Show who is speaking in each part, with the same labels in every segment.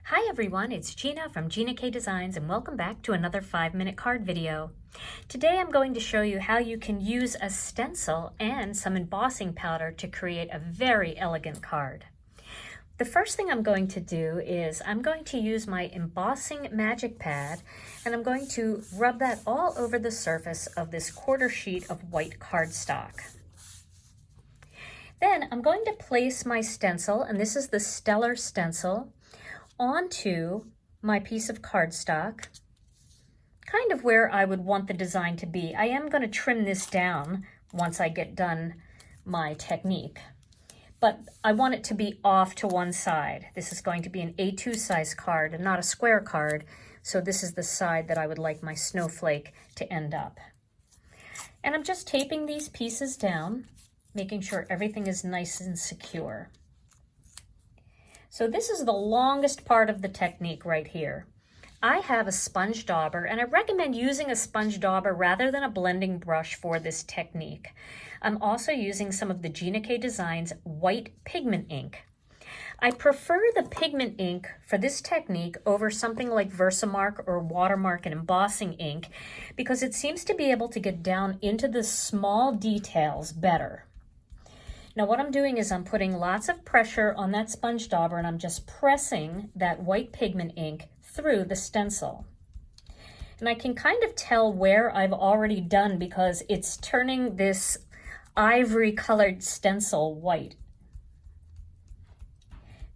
Speaker 1: Hi everyone, it's Gina from Gina K Designs and welcome back to another 5-minute card video. Today I'm going to show you how you can use a stencil and some embossing powder to create a very elegant card. The first thing I'm going to do is I'm going to use my embossing magic pad and I'm going to rub that all over the surface of this quarter sheet of white cardstock. Then I'm going to place my stencil, and this is the Stellar stencil, onto my piece of cardstock, kind of where I would want the design to be. I am going to trim this down once I get done my technique, but I want it to be off to one side. This is going to be an A2 size card and not a square card, so this is the side that I would like my snowflake to end up. And I'm just taping these pieces down, making sure everything is nice and secure. So this is the longest part of the technique right here. I have a sponge dauber, and I recommend using a sponge dauber rather than a blending brush for this technique. I'm also using some of the Gina K Designs white pigment ink. I prefer the pigment ink for this technique over something like VersaMark or WaterMark and embossing ink because it seems to be able to get down into the small details better. Now what I'm doing is I'm putting lots of pressure on that sponge dauber and I'm just pressing that white pigment ink through the stencil. And I can kind of tell where I've already done because it's turning this ivory colored stencil white.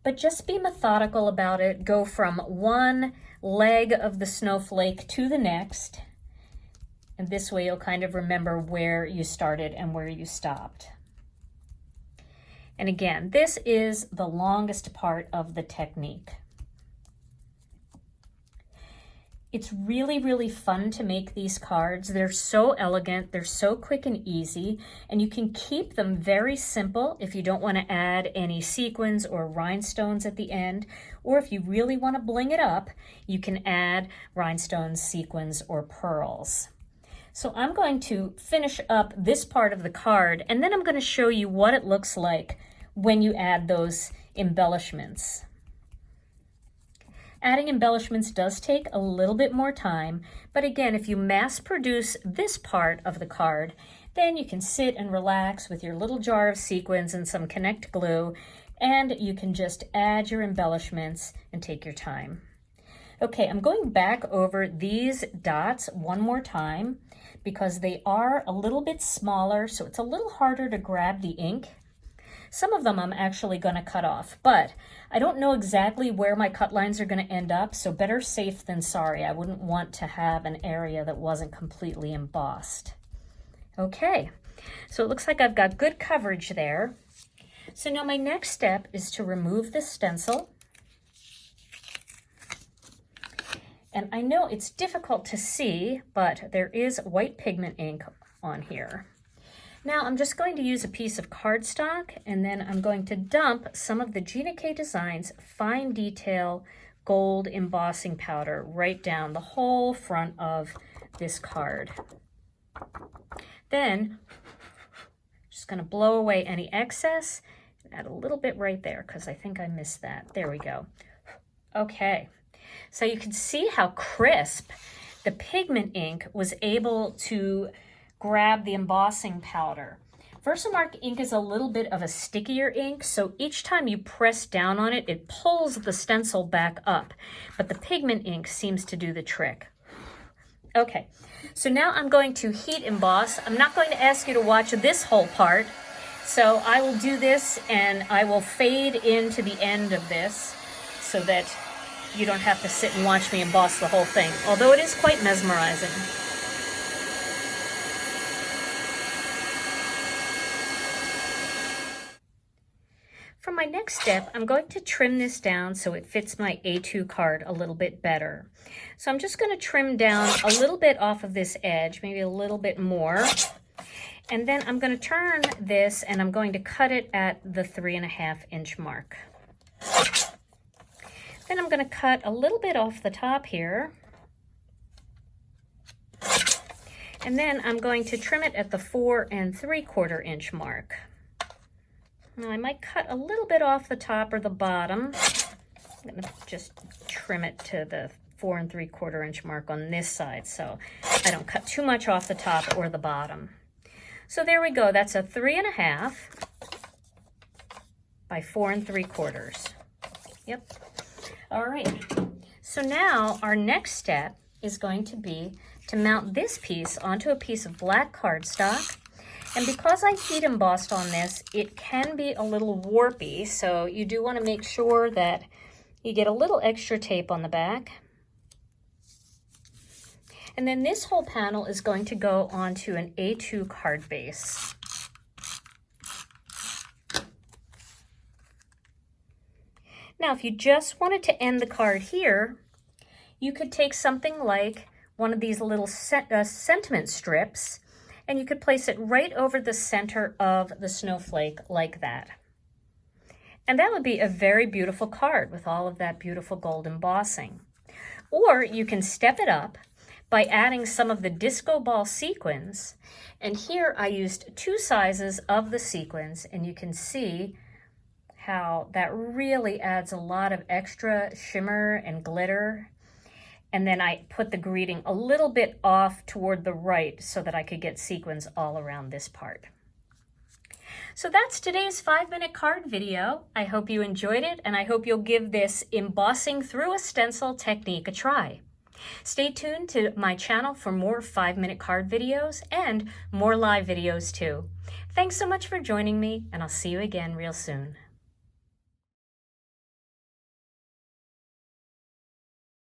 Speaker 1: But just be methodical about it. Go from one leg of the snowflake to the next. And this way you'll kind of remember where you started and where you stopped. And again, this is the longest part of the technique. It's really, really fun to make these cards. They're so elegant, they're so quick and easy, and you can keep them very simple if you don't want to add any sequins or rhinestones at the end, or if you really want to bling it up, you can add rhinestones, sequins, or pearls. So I'm going to finish up this part of the card, and then I'm going to show you what it looks like when you add those embellishments. Adding embellishments does take a little bit more time, but again, if you mass produce this part of the card, then you can sit and relax with your little jar of sequins and some Connect glue, and you can just add your embellishments and take your time. Okay, I'm going back over these dots one more time because they are a little bit smaller, so it's a little harder to grab the ink. Some of them I'm actually going to cut off, but I don't know exactly where my cut lines are going to end up, so better safe than sorry. I wouldn't want to have an area that wasn't completely embossed. Okay, so it looks like I've got good coverage there. So now my next step is to remove the stencil. And I know it's difficult to see, but there is white pigment ink on here. Now I'm just going to use a piece of cardstock, and then I'm going to dump some of the Gina K Designs fine detail gold embossing powder right down the whole front of this card. Then just going to blow away any excess and add a little bit right there because I think I missed that. There we go. Okay. So you can see how crisp the pigment ink was able to grab the embossing powder. VersaMark ink is a little bit of a stickier ink, so each time you press down on it, it pulls the stencil back up. But the pigment ink seems to do the trick. Okay, so now I'm going to heat emboss. I'm not going to ask you to watch this whole part, so I will do this and I will fade into the end of this so that you don't have to sit and watch me emboss the whole thing, although it is quite mesmerizing. For my next step, I'm going to trim this down so it fits my A2 card a little bit better. So I'm just going to trim down a little bit off of this edge, maybe a little bit more. And then I'm going to turn this and I'm going to cut it at the 3.5 inch mark. Then I'm going to cut a little bit off the top here. And then I'm going to trim it at the 4 3/4 inch mark. Now I might cut a little bit off the top or the bottom. I'm going to just trim it to the 4 3/4 inch mark on this side so I don't cut too much off the top or the bottom. So there we go. That's a 3.5 by 4 3/4. Yep. All right. So now our next step is going to be to mount this piece onto a piece of black cardstock. And because I heat embossed on this, it can be a little warpy. So you do want to make sure that you get a little extra tape on the back. And then this whole panel is going to go onto an A2 card base. Now, if you just wanted to end the card here, you could take something like one of these little sentiment strips, and you could place it right over the center of the snowflake like that. And that would be a very beautiful card with all of that beautiful gold embossing. Or you can step it up by adding some of the disco ball sequins. And here I used 2 sizes of the sequins, and you can see how that really adds a lot of extra shimmer and glitter. And then I put the greeting a little bit off toward the right so that I could get sequins all around this part. So that's today's 5-minute card video. I hope you enjoyed it, and I hope you'll give this embossing through a stencil technique a try. Stay tuned to my channel for more 5-minute card videos and more live videos too. Thanks so much for joining me, and I'll see you again real soon.